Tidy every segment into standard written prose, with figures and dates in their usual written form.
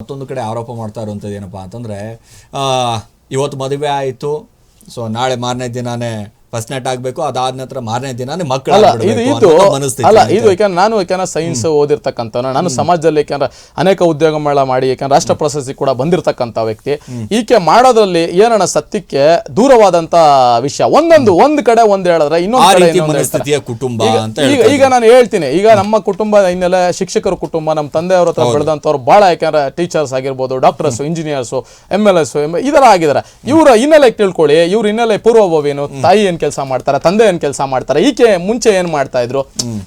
ಮತ್ತೊಂದು ಕಡೆ ಆರೋಪ ಮಾಡ್ತಾ ಇರುವಂಥದ್ದು ಏನಪ್ಪಾ ಅಂತಂದ್ರೆ ಇವತ್ತು ಮದುವೆ ಆಯಿತು, ಸೊ ನಾಳೆ ಮಾರನೇ ದಿನಾನೇ ಫಸ್ಟ್ ನೈಟ್ ಆಗಬೇಕು, ಅದಾದ ನಂತರ ಮಾರನೇ ದಿನಾನೇ ಮಕ್ಕಳು ನಾನು ಸೈನ್ಸ್ ಓದಿರ್ತಕ್ಕಂಥ, ನಾನು ಸಮಾಜದಲ್ಲಿ ಅನೇಕ ಉದ್ಯೋಗ ಮಾಡಿ ರಾಷ್ಟ್ರ ಪ್ರಶಸ್ತಿ ಕೂಡ ಬಂದಿರತಕ್ಕಂಥ ವ್ಯಕ್ತಿ. ಈಕೆ ಮಾಡೋದ್ರಲ್ಲಿ ಏನಣ್ಣ ಸತ್ಯಕ್ಕೆ ದೂರವಾದಂತ ವಿಷಯ. ಒಂದ್ ಕಡೆ ಹೇಳಿದ್ರೆ ಇನ್ನೊಂದು ಕುಟುಂಬ. ಈಗ ನಾನು ಹೇಳ್ತೀನಿ, ಈಗ ನಮ್ಮ ಕುಟುಂಬ ಹಿನ್ನೆಲೆ ಶಿಕ್ಷಕರ ಕುಟುಂಬ, ನಮ್ಮ ತಂದೆಯವ್ರ ಹತ್ರ ಬೆಳೆದಂತವ್ರು ಬಹಳ ಯಾಕಂದ್ರೆ ಟೀಚರ್ಸ್ ಆಗಿರ್ಬೋದು, ಡಾಕ್ಟರ್ಸ್, ಇಂಜಿನಿಯರ್ಸ್, MLS ಇದರ ಆಗಿದ್ದಾರೆ. ಇವರ ಹಿನ್ನೆಲೆ ತಿಳ್ಕೊಳ್ಳಿ, ಇವ್ರ ಹಿನ್ನೆಲೆ ಪೂರ್ವಭಾವೇನು, ತಾಯಿ ಕೆಲಸ ಮಾಡ್ತಾರೆ, ತಂದೆ ಏನ್ ಕೆಲಸ ಮಾಡ್ತಾರೆ, ಈಕೆ ಮುಂಚೆ ಏನ್ ಮಾಡ್ತಾ ಇದ್ರು,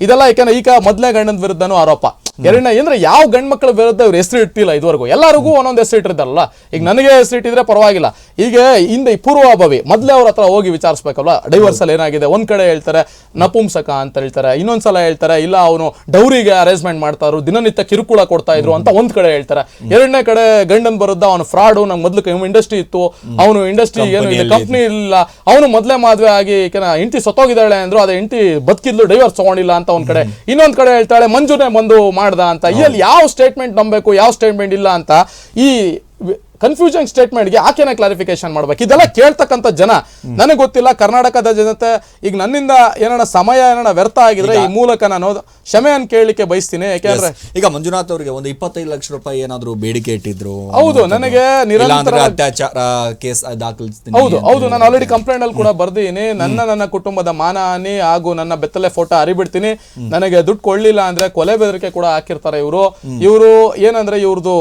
ಇದೆಲ್ಲ ಯಾಕಂದ್ರೆ ಈಗ ಮೊದಲೇ ಗಂಡನ ವಿರುದ್ಧನೂ ಆರೋಪ. ಎರಡನೇ ಅಂದ್ರೆ ಯಾವ ಗಂಡ್ ಮಕ್ಳ ವಿರುದ್ಧ ಇವ್ರು ಹೆಸರು ಇಟ್ಟಿಲ್ಲ ಇದುವರೆಗೂ. ಎಲ್ಲರಿಗೂ ಒಂದೊಂದು ಹೆಸರು ಇಟ್ಟಿರ್ತಾರಲ್ಲ, ಈಗ ನನಗೆ ಹೆಸರು ಇಟ್ಟಿದ್ರೆ ಪರವಾಗಿಲ್ಲ. ಈಗ ಹಿಂದೆ ಪೂರ್ವಭಾವಿ ಮೊದಲೇ ಅವ್ರ ಹತ್ರ ಹೋಗಿ ವಿಚಾರಿಸ್ಬೇಕಲ್ಲ. ಡೈವರ್ಸ್ ಅಲ್ಲಿ ಏನಾಗಿದೆ, ಒಂದ್ ಕಡೆ ಹೇಳ್ತಾರೆ ನಪುಂಸಕ ಅಂತ ಹೇಳ್ತಾರೆ, ಇನ್ನೊಂದ್ಸಲ ಹೇಳ್ತಾರೆ ಇಲ್ಲ ಅವನು ಡೌರಿಗೆ ಅರೇಂಜ್ಮೆಂಟ್ ಮಾಡ್ತಾ ಇದ್ರು, ದಿನನಿತ್ಯ ಕಿರುಕುಳ ಕೊಡ್ತಾ ಇದ್ರು ಅಂತ ಒಂದ್ ಕಡೆ ಹೇಳ್ತಾರೆ. ಎರಡನೇ ಕಡೆ ಗಂಡನ್ ಬರುದ್ದ ಅವನು ಫ್ರಾಡು, ನಮ್ ಮೊದ್ಲು ಇಂಡಸ್ಟ್ರಿ ಇತ್ತು, ಅವನು ಇಂಡಸ್ಟ್ರಿ ಏನು ಕಂಪ್ನಿ ಇಲ್ಲ, ಅವನು ಮೊದ್ಲೇ ಮದ್ವೆ ಆಗಿ ಹೆಂಡತಿ ಸತ್ತೋಗಿದ್ದಾಳೆ ಅಂದ್ರು, ಅದೇ ಹೆಂಡತಿ ಬದುಕಿದ್ಲು, ಡೈವರ್ಸ್ ತಗೊಂಡಿಲ್ಲ ಅಂತ ಒಂದ್ ಕಡೆ. ಇನ್ನೊಂದ್ ಕಡೆ ಹೇಳ್ತಾಳೆ ಮಂಜುನೇ ಬಂದು ಮಾಡ್ದ ಅಂತ. ಇಲ್ಲಿ ಯಾವ ಸ್ಟೇಟ್ಮೆಂಟ್ ನಂಬಬೇಕು, ಯಾವ ಸ್ಟೇಟ್ಮೆಂಟ್ ಇಲ್ಲ ಅಂತ ಈ ಕನ್ಫ್ಯೂಷನ್ ಸ್ಟೇಟ್ಮೆಂಟ್ಗೆ ಆಕೆನ ಕ್ಲಾರಿಫಿಕೇಶನ್ ಮಾಡ್ಬೇಕು. ಇದೆಲ್ಲ ಕೇಳ್ತಕ್ಕಂಥ ಜನ ನನಗೆ ಗೊತ್ತಿಲ್ಲ. ಕರ್ನಾಟಕದ ಜನತೆ ಈಗ ನನ್ನಿಂದ ಏನಾರ ಸಮಯ ಏನಾರ ವ್ಯರ್ಥ ಆಗಿದ್ರೆ ಈ ಮೂಲಕ ನಾನು ಕ್ಷಮೆಯನ್ನು ಕೇಳಲಿಕ್ಕೆ ಬಯಸ್ತೀನಿ. ಯಾಕೆಂದ್ರೆ ಈಗ ಮಂಜುನಾಥ್ ಅವರಿಗೆ ಒಂದು 25 ಲಕ್ಷ ರೂಪಾಯಿ ಏನಾದ್ರು ಬೇಡಿಕೆ ಇಟ್ಟಿದ್ರು. ಹೌದು, ನನಗೆ ನಿರಂತರ ಅತ್ಯಾಚಾರ ಕೇಸ್ ದಾಖಲಿಸ್ತೀನಿ. ಹೌದು, ನಾನು ಆಲ್ರೆಡಿ ಕಂಪ್ಲೇಂಟ್ ಅಲ್ಲಿ ಕೂಡ ಬರ್ದೀನಿ. ನನ್ನ ಕುಟುಂಬದ ಮಾನಹಾನಿ ಹಾಗೂ ನನ್ನ ಬೆತ್ತಲೆ ಫೋಟೋ ಹರಿಬಿಡ್ತೀನಿ, ನನಗೆ ದುಡ್ಡು ಕೊಡ್ಲಿಲ್ಲ ಅಂದ್ರೆ ಕೊಲೆ ಬೆದರಿಕೆ ಕೂಡ ಹಾಕಿರ್ತಾರೆ ಇವರು ಏನಂದ್ರೆ ಇವ್ರದ್ದು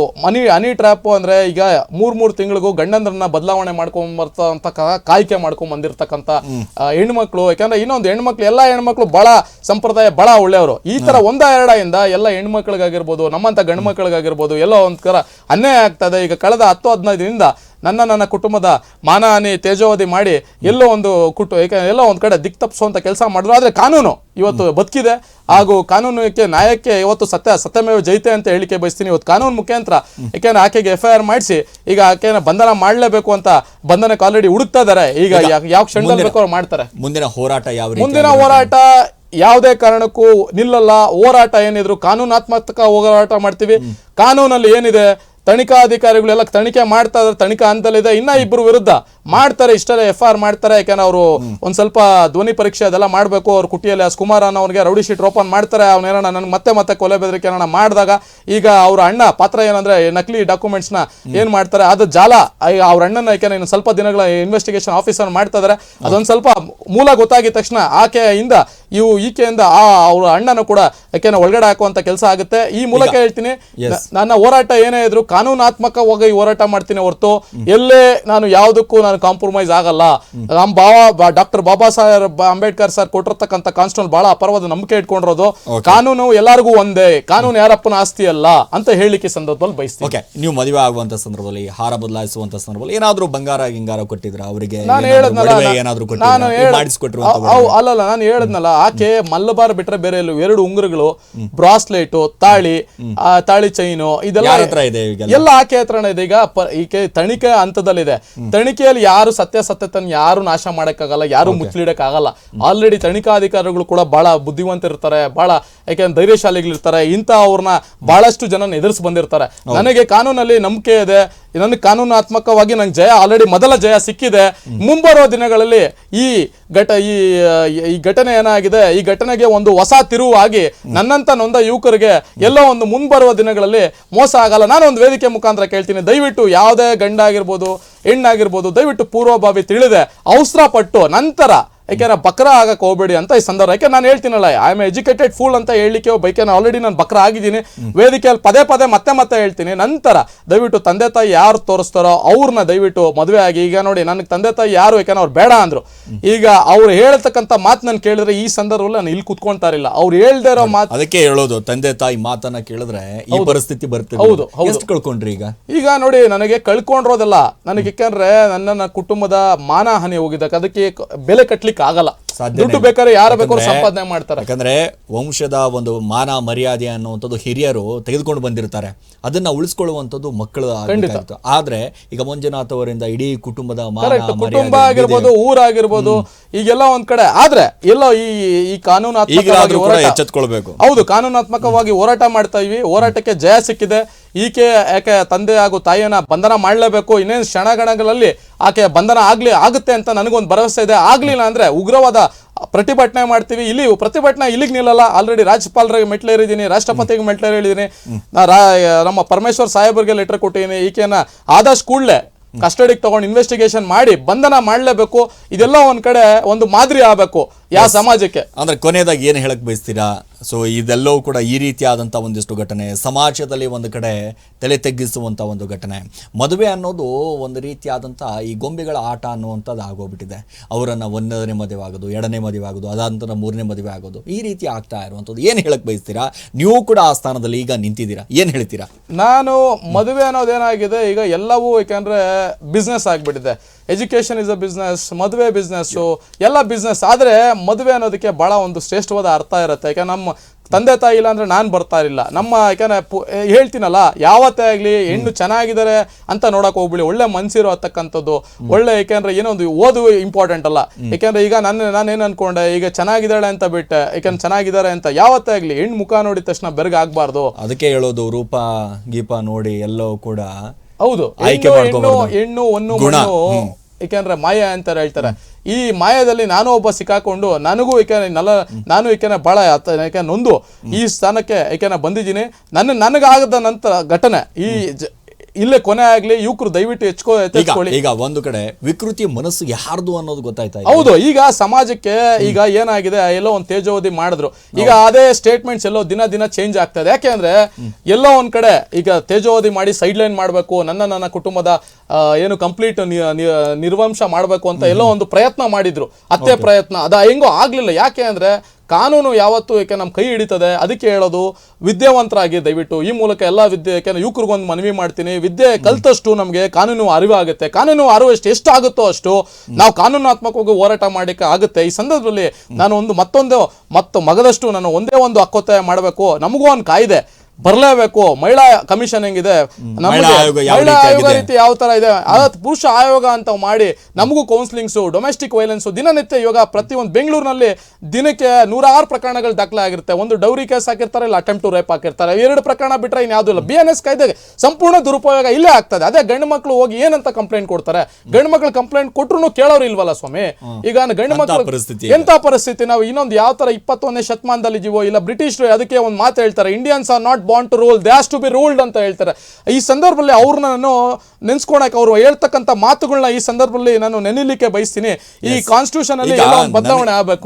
ಹನಿ ಟ್ರ್ಯಾಪ್ ಅಂದ್ರೆ ಈಗ 3 ತಿಂಗಳಿಗೂ ಗಂಡಂದ್ರನ್ನ ಬದಲಾವಣೆ ಮಾಡ್ಕೊಂಡ್ ಬರ್ತಂತ ಕಾಯ್ಕೆ ಮಾಡ್ಕೊಂಡ್ ಬಂದಿರ್ತಕ್ಕಂಥ ಹೆಣ್ಮಕ್ಳು. ಯಾಕಂದ್ರೆ ಇನ್ನೊಂದು ಹೆಣ್ಮಕ್ಳು, ಎಲ್ಲಾ ಹೆಣ್ಮಕ್ಳು ಬಹಳ ಸಂಪ್ರದಾಯ ಬಹಳ ಒಳ್ಳೆಯವರು. ಈ ತರ ಎರಡಿಂದ ಎಲ್ಲ ಹೆಣ್ಮಕ್ಳಿಗಾಗಿರ್ಬೋದು, ನಮ್ಮಂತ ಗಂಡು ಮಕ್ಳಿಗಾಗಿರ್ಬೋದು ಎಲ್ಲ ಒಂದ್ ಕರ ಅನ್ಯಾಯ ಆಗ್ತದೆ. ಈಗ ಕಳೆದ 10-15 ದಿನದಿಂದ ನನ್ನ ಕುಟುಂಬದ ಮಾನಹಾನಿ ತೇಜೋವಧಿ ಮಾಡಿ ಎಲ್ಲೋ ಒಂದ್ ಕಡೆ ದಿಕ್ ತಪ್ಪಿಸುವಂತ ಕೆಲಸ ಮಾಡಿದ್ರು. ಆದ್ರೆ ಕಾನೂನು ಇವತ್ತು ಬದುಕಿದೆ ಹಾಗೂ ಕಾನೂನಿಗೆ ನ್ಯಾಯಕ್ಕೆ ಇವತ್ತು ಸತ್ಯಮೇವ ಜೈತೆ ಅಂತ ಹೇಳಿಕೆ ಬಯಸ್ತೀನಿ. ಇವತ್ತು ಕಾನೂನು ಮುಖಾಂತರ ಯಾಕೆಂದ್ರೆ ಆಕೆಗೆ FIR ಮಾಡಿಸಿ ಈಗ ಆಕೆನ ಬಂಧನ ಮಾಡಲೇಬೇಕು ಅಂತ ಬಂಧನಕ್ಕೆ ಆಲ್ರೆಡಿ ಹುಡುಕ್ತಾ ಇದಾರೆ. ಈಗ ಯಾವ ಕ್ಷಣದಲ್ಲಿ ಬೇಕು ಅವ್ರು ಮಾಡ್ತಾರೆ. ಮುಂದಿನ ಹೋರಾಟ ಯಾವುದೇ ಕಾರಣಕ್ಕೂ ನಿಲ್ಲಲ್ಲ. ಹೋರಾಟ ಏನಿದ್ರು ಕಾನೂನಾತ್ಮಕ ಹೋರಾಟ ಮಾಡ್ತೀವಿ. ಕಾನೂನಲ್ಲಿ ಏನಿದೆ, ತನಿಖಾಧಿಕಾರಿಗಳೆಲ್ಲ ತನಿಖೆ ಮಾಡ್ತಾ ಇದಾರೆ, ತನಿಖಾ ಹಂತದಲ್ಲಿದೆ. ಇನ್ನ ಇಬ್ರು ವಿರುದ್ಧ ಮಾಡ್ತಾರೆ, ಇಷ್ಟೆಲ್ಲ FIR ಮಾಡ್ತಾರೆ. ಯಾಕಂದ್ರೆ ಅವರು ಒಂದ್ ಸ್ವಲ್ಪ ಧ್ವನಿ ಪರೀಕ್ಷೆ ಅದೆಲ್ಲ ಮಾಡ್ಬೇಕು. ಅವ್ರ ಕುಟಿಯಲ್ಲಿ ಕುಮಾರ್ ಅನ್ನೋನಿಗೆ ರೌಡಿ ಶೀಟ್ ಓಪನ್ ಮಾಡ್ತಾರೆ. ಅವನೇನ ನನ್ಗೆ ಮತ್ತೆ ಕೊಲೆ ಬೆದರಿಕೆ ಏನಾರ ಮಾಡಿದಾಗ ಈಗ ಅವ್ರ ಅಣ್ಣ ಪಾತ್ರ ಏನಂದ್ರೆ ನಕಲಿ ಡಾಕ್ಯುಮೆಂಟ್ಸ್ ನ ಏನ್ ಮಾಡ್ತಾರೆ, ಅದು ಜಾಲ. ಅವ್ರ ಅಣ್ಣನ ಯಾಕಂದ್ರೆ ಇನ್ನು ಸ್ವಲ್ಪ ದಿನಗಳ ಇನ್ವೆಸ್ಟಿಗೇಷನ್ ಆಫೀಸರ್ ಮಾಡ್ತಾ ಇದಾರೆ. ಅದೊಂದ್ ಸ್ವಲ್ಪ ಮೂಲ ಗೊತ್ತಾಗಿದ ತಕ್ಷಣ ಈಕೆಯಿಂದ ಅವ್ರ ಅಣ್ಣನ ಕೂಡ ಯಾಕೆಂದ್ರೆ ಒಳಗಡೆ ಹಾಕುವಂತ ಕೆಲಸ ಆಗುತ್ತೆ. ಈ ಮೂಲಕ ಹೇಳ್ತೀನಿ, ನನ್ನ ಹೋರಾಟ ಏನೇ ಇದ್ರು ಕಾನೂನಾತ್ಮಕವಾಗಿ ಹೋರಾಟ ಮಾಡ್ತೀನಿ ಹೊರತು ಎಲ್ಲೇ ನಾನು ಯಾವುದಕ್ಕೂ ನಾನು ಕಾಂಪ್ರಮೈಸ್ ಆಗಲ್ಲ. ನಮ್ಮ ಡಾಕ್ಟರ್ ಬಾಬಾ ಸಾಹೇಬ್ ಅಂಬೇಡ್ಕರ್ ಸರ್ ಕೊಟ್ಟಿರ್ತಕ್ಕಂಥ ಕಾನ್ಸ್ಟಿಟ್ಯೂಷನ್ ಬಹಳ ಅಪರವಾದ ನಂಬಿಕೆ ಇಟ್ಕೊಂಡಿರೋದು. ಕಾನೂನು ಎಲ್ಲರಿಗೂ ಒಂದೇ, ಕಾನೂನು ಯಾರಪ್ಪನ ಆಸ್ತಿ ಅಲ್ಲ ಅಂತ ಹೇಳಿಕೆ ಸಂದರ್ಭದಲ್ಲಿ ಬಯಸ್ತೀನಿ. ನೀವು ಮದುವೆ ಆಗುವಂತ ಸಂದರ್ಭದಲ್ಲಿ, ಹಾರ ಬದಲಾಯಿಸುವಂತ ಸಂದರ್ಭದಲ್ಲಿ ಏನಾದ್ರು ಗಿಂಗಾರ ಕೊಟ್ಟಿದ್ರ ಅವರಿಗೆ? ನಾನು ಹೇಳಿದ್ನಲ್ಲ, ನಾನು ಹೇಳಿದ್ನಲ್ಲ, ಆಕೆ ಮಲ್ಲಬಾರ್ ಬಿಟ್ರೆ ಬೇರೆ 2 ಉಂಗುರಗಳು, ಬ್ರಾಸ್ಲೆಟ್, ತಾಳಿ ಚೈನು ಇದೆಲ್ಲ ಎಲ್ಲ ಆಕೆ ಹತ್ರನೇ ಇದೆ. ಈಗ ತನಿಖೆ ಹಂತದಲ್ಲಿದೆ. ತನಿಖೆಯಲ್ಲಿ ಯಾರು ಸತ್ಯತನ ಯಾರು ನಾಶ ಮಾಡಕ್ಕಾಗಲ್ಲ, ಯಾರು ಮುಚ್ಚಲಿಡಕ್ ಆಗಲ್ಲ. ಆಲ್ರೆಡಿ ತನಿಖಾಧಿಕಾರಿಗಳು ಕೂಡ ಬಹಳ ಬುದ್ಧಿವಂತರಿರ್ತಾರೆ, ಬಹಳ ಯಾಕೆಂದ್ರೆ ಧೈರ್ಯಶಾಲಿಗಳಿರ್ತಾರೆ. ಅವ್ರನ್ನ ಬಹಳಷ್ಟು ಜನ ಎದುರಿಸಿ ಬಂದಿರ್ತಾರೆ. ನನಗೆ ಕಾನೂನಲ್ಲಿ ನಂಬಿಕೆ ಇದೆ. ನನಗೆ ಕಾನೂನಾತ್ಮಕವಾಗಿ ನಂಗೆ ಆಲ್ರೆಡಿ ಮೊದಲ ಜಯ ಸಿಕ್ಕಿದೆ. ಮುಂಬರುವ ದಿನಗಳಲ್ಲಿ ಈ ಘಟನೆ ಏನಾಗಿದೆ, ಈ ಘಟನೆಗೆ ಒಂದು ಹೊಸ ತಿರುವು ಆಗಿ ನನ್ನಂತ ನೊಂದ ಯುವಕರಿಗೆ ಎಲ್ಲೋ ಒಂದು ಮುಂಬರುವ ದಿನಗಳಲ್ಲಿ ಮೋಸ ಆಗಲ್ಲ. ನಾನು ಒಂದು ವೇದಿಕೆ ಮುಖಾಂತರ ಕೇಳ್ತೀನಿ, ದಯವಿಟ್ಟು ಯಾವುದೇ ಗಂಡಾಗಿರ್ಬೋದು ಹೆಣ್ಣಾಗಿರ್ಬೋದು ದಯವಿಟ್ಟು ಪೂರ್ವಭಾವಿ ತಿಳಿದೆ ಅವಸರ ಪಟ್ಟು ನಂತರ ಯಾಕೆಂದ್ರೆ ಬಕ್ರ ಆಗಕ್ಕೆ ಹೋಗ್ಬೇಡಿ ಅಂತ ಈ ಸಂದರ್ಭ. ಯಾಕೆ ನಾನು ಹೇಳ್ತೀನಲ್ಲ, ಐ ಆಮ್ ಎಜುಕೇಟೆಡ್ ಫೂಲ್ ಅಂತ ಹೇಳಲಿಕ್ಕೆ ಬೈಕೇನ ಆಲ್ರೆಡಿ ನಾನು ಬಕ್ರ ಆಗಿದ್ದೀನಿ. ವೇದಿಕೆಯಲ್ಲಿ ಪದೇ ಮತ್ತೆ ಹೇಳ್ತೀನಿ. ನಂತರ ದಯವಿಟ್ಟು ತಂದೆ ತಾಯಿ ಯಾರು ತೋರಿಸ್ತಾರೋ ಅವ್ರನ್ನ ದಯವಿಟ್ಟು ಮದುವೆ ಆಗಿ. ಈಗ ನೋಡಿ, ನನಗೆ ತಂದೆ ತಾಯಿ ಯಾರು ಯಾಕಂದ್ರೆ ಅವ್ರು ಬೇಡ ಅಂದ್ರು. ಈಗ ಅವ್ರು ಹೇಳ್ತಕ್ಕಂಥ ಮಾತು ನಾನು ಕೇಳಿದ್ರೆ ಈ ಸಂದರ್ಭದಲ್ಲಿ ನಾನು ಇಲ್ಲಿ ಕುತ್ಕೊಂತಾ ಇರಲಿಲ್ಲ. ಅವ್ರು ಹೇಳ್ದೇ ಇರೋ ಮಾತು, ಅದಕ್ಕೆ ಹೇಳೋದು ತಂದೆ ತಾಯಿ ಮಾತನ್ನ ಕೇಳಿದ್ರೆ ಈ ಪರಿಸ್ಥಿತಿ ಬರ್ತದೆ. ಹೌದು, ಕಳ್ಕೊಂಡ್ರಿ ಈಗ ನೋಡಿ, ನನಗೆ ಕಳ್ಕೊಂಡಿರೋದಲ್ಲ. ನನಗೆ ಯಾಕಂದ್ರೆ ನನ್ನ ಕುಟುಂಬದ ಮಾನಹಾನಿ ಹೋಗಿದ್ದಕ್ಕೆ ಅದಕ್ಕೆ ಬೆಲೆ ಕಟ್ಲಿಕ್ಕೆ ಆಗಲ್ಲ. ದುಡ್ಡು ಬೇಕಾದ್ರೆ ಯಾರು ಬೇಕಾದ್ರೂ ಸಂಪಾದನೆ ಮಾಡ್ತಾರೆ. ಯಾಕಂದ್ರೆ ವಂಶದ ಒಂದು ಮಾನ ಮರ್ಯಾದೆ ಅನ್ನುವಂಥದ್ದು ಹಿರಿಯರು ತೆಗೆದುಕೊಂಡು ಬಂದಿರ್ತಾರೆ, ಅದನ್ನ ಉಳಿಸ್ಕೊಳ್ಳುವಂಥದ್ದು ಮಕ್ಕಳು ಆಗಬೇಕಾಗಿತ್ತು. ಆದ್ರೆ ಈಗ ಮಂಜುನಾಥ್ ಅವರಿಂದ ಇಡೀ ಕುಟುಂಬದ ಕುಟುಂಬ ಆಗಿರ್ಬೋದು, ಊರಾಗಿರ್ಬೋದು, ಈಗೆಲ್ಲ ಒಂದ್ ಕಡೆ ಆದ್ರೆ ಎಲ್ಲೋ ಈ ಕಾನೂನಾತ್ಮಕವಾಗಿ ಎಚ್ಚೆತ್ಕೊಳ್ಬೇಕು. ಹೌದು, ಕಾನೂನಾತ್ಮಕವಾಗಿ ಹೋರಾಟ ಮಾಡ್ತಾ ಇವಿ. ಹೋರಾಟಕ್ಕೆ ಜಯ ಸಿಕ್ಕಿದೆ. ಈಕೆ ಯಾಕೆ ತಂದೆ ಹಾಗೂ ತಾಯಿಯನ್ನ ಬಂಧನ ಮಾಡಲೇಬೇಕು, ಇನ್ನೇನು ಕ್ಷಣಗಣಗಳಲ್ಲಿ ಆಕೆ ಬಂಧನ ಆಗುತ್ತೆ ಅಂತ ನನಗೊಂದು ಭರವಸೆ ಇದೆ. ಆಗ್ಲಿಲ್ಲ ಅಂದ್ರೆ ಉಗ್ರವಾದ ಪ್ರತಿಭಟನೆ ಮಾಡ್ತೀವಿ. ಇಲ್ಲಿ ಪ್ರತಿಭಟನೆ ಇಲ್ಲಿಗೆ ನಿಲ್ಲಲ್ಲ. ಆಲ್ರೆಡಿ ರಾಜ್ಯಪಾಲರಿಗೆ ಮೆಟ್ಲೇರಿದ್ದೀನಿ, ರಾಷ್ಟ್ರಪತಿಗೆ ಮೆಟ್ಲೇರಿದ್ದೀನಿ, ನಮ್ಮ ಪರಮೇಶ್ವರ್ ಸಾಹೇಬರಿಗೆ ಲೆಟರ್ ಕೊಟ್ಟಿದ್ದೀನಿ. ಈಕೆನ ಆದಷ್ಟು ಕೂಡಲೇ ಕಸ್ಟಡಿಗೆ ತಗೊಂಡು ಇನ್ವೆಸ್ಟಿಗೇಷನ್ ಮಾಡಿ ಬಂಧನ ಮಾಡಲೇಬೇಕು. ಇದೆಲ್ಲ ಒಂದ್ ಕಡೆ ಒಂದು ಮಾದರಿ ಆಗಬೇಕು ಯಾವ ಸಮಾಜಕ್ಕೆ. ಅಂದ್ರೆ ಕೊನೆಯದಾಗಿ ಏನು ಹೇಳಕ್ ಬಯಸ್ತೀರಾ? ಸೊ ಇದೆಲ್ಲವೂ ಕೂಡ ಈ ರೀತಿಯಾದಂಥ ಒಂದಿಷ್ಟು ಘಟನೆ ಸಮಾಜದಲ್ಲಿ ಒಂದು ಕಡೆ ತಲೆ ತಗ್ಗಿಸುವಂಥ ಒಂದು ಘಟನೆ. ಮದುವೆ ಅನ್ನೋದು ಒಂದು ರೀತಿಯಾದಂಥ ಈ ಗೊಂಬೆಗಳ ಆಟ ಅನ್ನುವಂಥದ್ದು ಆಗೋಗ್ಬಿಟ್ಟಿದೆ. ಅವರನ್ನು ಒಂದನೇ ಮದುವೆ ಆಗೋದು, ಎರಡನೇ ಮದುವೆ ಆಗೋದು, ಅದಾದ ಮೂರನೇ ಮದುವೆ ಆಗೋದು, ಈ ರೀತಿ ಆಗ್ತಾ ಇರುವಂಥದ್ದು. ಏನು ಹೇಳಕ್ ಬಯಸ್ತೀರಾ? ನೀವು ಕೂಡ ಆ ಸ್ಥಾನದಲ್ಲಿ ಈಗ ನಿಂತಿದ್ದೀರಾ, ಏನು ಹೇಳ್ತೀರಾ? ನಾನು ಮದುವೆ ಅನ್ನೋದೇನಾಗಿದೆ ಈಗ ಎಲ್ಲವೂ ಯಾಕಂದ್ರೆ ಬಿಸ್ನೆಸ್ ಆಗಿಬಿಟ್ಟಿದೆ. ಎಜುಕೇಶನ್ ಇಸ್ ಅ ಬಿಸ್ನೆಸ್, ಮದುವೆ ಬಿಸ್ನೆಸ್ಸು, ಎಲ್ಲ ಬಿಸ್ನೆಸ್. ಆದರೆ ಮದುವೆ ಅನ್ನೋದಕ್ಕೆ ಭಾಳ ಒಂದು ಶ್ರೇಷ್ಠವಾದ ಅರ್ಥ ಇರುತ್ತೆ. ಯಾಕೆ ನಮ್ಮ ತಂದೆ ತಾಯಿ ಇಲ್ಲ ಅಂದ್ರೆ ನಾನು ಬರ್ತಾ ಇರಲಿಲ್ಲ. ನಮ್ಮ ಯಾಕಂದ್ರೆ ಹೇಳ್ತೀನಲ್ಲ, ಯಾವತ್ತೇ ಆಗಲಿ ಹೆಣ್ಣು ಚೆನ್ನಾಗಿದ್ದಾರೆ ಅಂತ ನೋಡಕ್ ಹೋಗ್ಬಿಡಿ, ಒಳ್ಳೆ ಮನ್ಸಿರೋ ಅಂತಕ್ಕಂಥದ್ದು ಒಳ್ಳೆ. ಯಾಕೆಂದ್ರೆ ಏನೋ ಒಂದು ಓದು ಇಂಪಾರ್ಟೆಂಟ್ ಅಲ್ಲ. ಯಾಕೆಂದ್ರೆ ಈಗ ನಾನೇನು ಅನ್ಕೊಂಡೆ, ಈಗ ಚೆನ್ನಾಗಿದ್ದಾಳೆ ಅಂತ ಬಿಟ್ಟೆ, ಯಾಕಂದ್ರೆ ಚೆನ್ನಾಗಿದ್ದಾರೆ ಅಂತ ಯಾವತ್ತೇ ಆಗಲಿ ಹೆಣ್ಣು ಮುಖ ನೋಡಿದ ತಕ್ಷಣ ಬೆರಗಾಗಬಾರ್ದು. ಅದಕ್ಕೆ ಹೇಳೋದು ರೂಪ ಗೀಪ ನೋಡಿ ಎಲ್ಲವೂ ಕೂಡ ಹೌದು, ಹೆಣ್ಣು ಒಂದು ಯಾಕೆಂದ್ರೆ ಮಾಯ ಅಂತ ಹೇಳ್ತಾರೆ. ಈ ಮಾಯದಲ್ಲಿ ನಾನು ಒಬ್ಬ ಸಿಕ್ಕಾಕೊಂಡು ನನಗೂ ನಾನು ಬಹಳ ನೊಂದು ಈ ಸ್ಥಾನಕ್ಕೆ ಬಂದಿದ್ದೀನಿ. ನನಗಾಗದ ನಂತರ ಘಟನೆ ಇಲ್ಲೇ ಕೊನೆ ಆಗ್ಲಿ. ಯುವಕರು ದಯವಿಟ್ಟು ಎಚ್ಚೆತ್ಕೊಳ್ಳಿ. ಈಗ ಒಂದು ಕಡೆ ವಿಕೃತಿ ಮನಸ್ಸು ಯಾರ್ದು ಅನ್ನೋದು ಗೊತ್ತಾಯ್ತಾ? ಹೌದು, ಈಗ ಸಮಾಜಕ್ಕೆ ಈಗ ಏನಾಗಿದೆ, ಎಲ್ಲೋ ಒಂದು ತೇಜೋವಧಿ ಮಾಡಿದ್ರು. ಈಗ ಅದೇ ಸ್ಟೇಟ್ಮೆಂಟ್ಸ್ ಎಲ್ಲೋ ದಿನ ಚೇಂಜ್ ಆಗ್ತಾ ಇದೆ. ಯಾಕೆ ಅಂದ್ರೆ ಎಲ್ಲೋ ಒಂದ್ ಕಡೆ ಈಗ ತೇಜೋವಧಿ ಮಾಡಿ ಸೈಡ್ ಲೈನ್ ಮಾಡಬೇಕು, ನನ್ನ ಕುಟುಂಬದ ಏನು ಕಂಪ್ಲೀಟ್ ನಿರ್ವಂಶ ಮಾಡಬೇಕು ಅಂತ ಎಲ್ಲೋ ಒಂದು ಪ್ರಯತ್ನ ಮಾಡಿದ್ರು. ಅತ್ತೆ ಪ್ರಯತ್ನ ಅದ ಹೆಂಗೋ ಆಗ್ಲಿಲ್ಲ. ಯಾಕೆ ಅಂದ್ರೆ ಕಾನೂನು ಯಾವತ್ತು ನಮ್ಮ ಕೈ ಹಿಡಿತದೆ. ಅದಕ್ಕೆ ಹೇಳೋದು, ವಿದ್ಯಾವಂತರಾಗಿ ದಯವಿಟ್ಟು ಈ ಮೂಲಕ ಎಲ್ಲ ವಿದ್ಯೆ, ಯಾಕೆಂದ್ರೆ ಯುವಕರಿಗೊಂದು ಮನವಿ ಮಾಡ್ತೀನಿ, ವಿದ್ಯೆ ಕಲ್ತಷ್ಟು ನಮಗೆ ಕಾನೂನು ಅರಿವು ಆಗುತ್ತೆ. ಕಾನೂನು ಅರಿವು ಎಷ್ಟು ಆಗುತ್ತೋ ಅಷ್ಟು ನಾವು ಕಾನೂನಾತ್ಮಕವಾಗಿ ಹೋರಾಟ ಮಾಡಲಿಕ್ಕೆ ಆಗುತ್ತೆ. ಈ ಸಂದರ್ಭದಲ್ಲಿ ನಾನು ಮತ್ತು ಮಗದಷ್ಟು ನಾನು ಒಂದೇ ಒಂದು ಹಕ್ಕೊತ್ತಾಯ ಮಾಡಬೇಕು. ನಮಗೂ ಒಂದು ಕಾಯ್ದೆ ಬರಲೇಬೇಕು. ಮಹಿಳಾ ಕಮಿಷನ್ ಹೆಂಗಿದೆ, ಮಹಿಳಾ ಆಯೋಗ ರೀತಿ ಯಾವ ತರ ಇದೆ, ಪುರುಷ ಆಯೋಗ ಅಂತ ಮಾಡಿ ನಮಗೂ ಕೌನ್ಸಿಲಿಂಗ್ಸು, ಡೊಮೆಸ್ಟಿಕ್ ವೈಲೆನ್ಸು ದಿನನಿತ್ಯ ಇವಾಗ ಪ್ರತಿಯೊಂದು ಬೆಂಗಳೂರಿನಲ್ಲಿ ದಿನಕ್ಕೆ 106 ಪ್ರಕರಣಗಳು ದಾಖಲೆ ಆಗಿರುತ್ತೆ. ಒಂದು ಡೌರಿ ಕೇಸ್ ಹಾಕಿರ್ತಾರೆ, ಇಲ್ಲ ಅಟೆಂಪ್ಟ್ ಟು ರೇಪ್ ಹಾಕಿರ್ತಾರೆ. 2 ಪ್ರಕರಣ ಬಿಟ್ಟರೆ ಇನ್ಯಾವುದೂ ಇಲ್ಲ. BNS ಕಾಯ್ದೆ ಸಂಪೂರ್ಣ ದುರುಪಯೋಗ ಇಲ್ಲೇ ಆಗ್ತದೆ. ಅದೇ ಗಂಡು ಮಕ್ಕಳು ಹೋಗಿ ಏನಂತ ಕಂಪ್ಲೇಂಟ್ ಕೊಡ್ತಾರೆ. ಗಂಡು ಮಕ್ಕಳು ಕಂಪ್ಲೇಂಟ್ ಕೊಟ್ಟರು ಕೇಳೋರು ಇಲ್ವಲ್ಲ ಸ್ವಾಮಿ. ಈಗ ಗಂಡು ಮಕ್ಕಳು ಎಂತ ಪರಿಸ್ಥಿತಿ. ನಾವು ಇನ್ನೊಂದು ಯಾವ ತರ 21ನೇ ಶತಮಾನದಲ್ಲಿ ಜೀವೋ, ಇಲ್ಲ ಬ್ರಿಟಿಷರು ಅದಕ್ಕೆ ಒಂದು ಮಾತು ಹೇಳ್ತಾರೆ, Indians are not born to rule, they has to be ruled ಅಂತ ಹೇಳ್ತಾರೆ. ಈ ಸಂದರ್ಭದಲ್ಲಿ ಅವ್ರನ್ನ ನಾನು ನೆನ್ಸ್ಕೊಳಕ್ಕೆ, ಅವರು ಹೇಳ್ತಕ್ಕಂಥ ಮಾತುಗಳನ್ನ ಈ ಸಂದರ್ಭದಲ್ಲಿ ನಾನು ನೆನಲಿಕ್ಕೆ ಬಯಸ್ತೀನಿ. ಈ ಕಾನ್ಸ್ಟಿಟ್ಯೂಷನ್ ಅಲ್ಲಿ ಬದಲಾವಣೆ ಆಗಬೇಕು.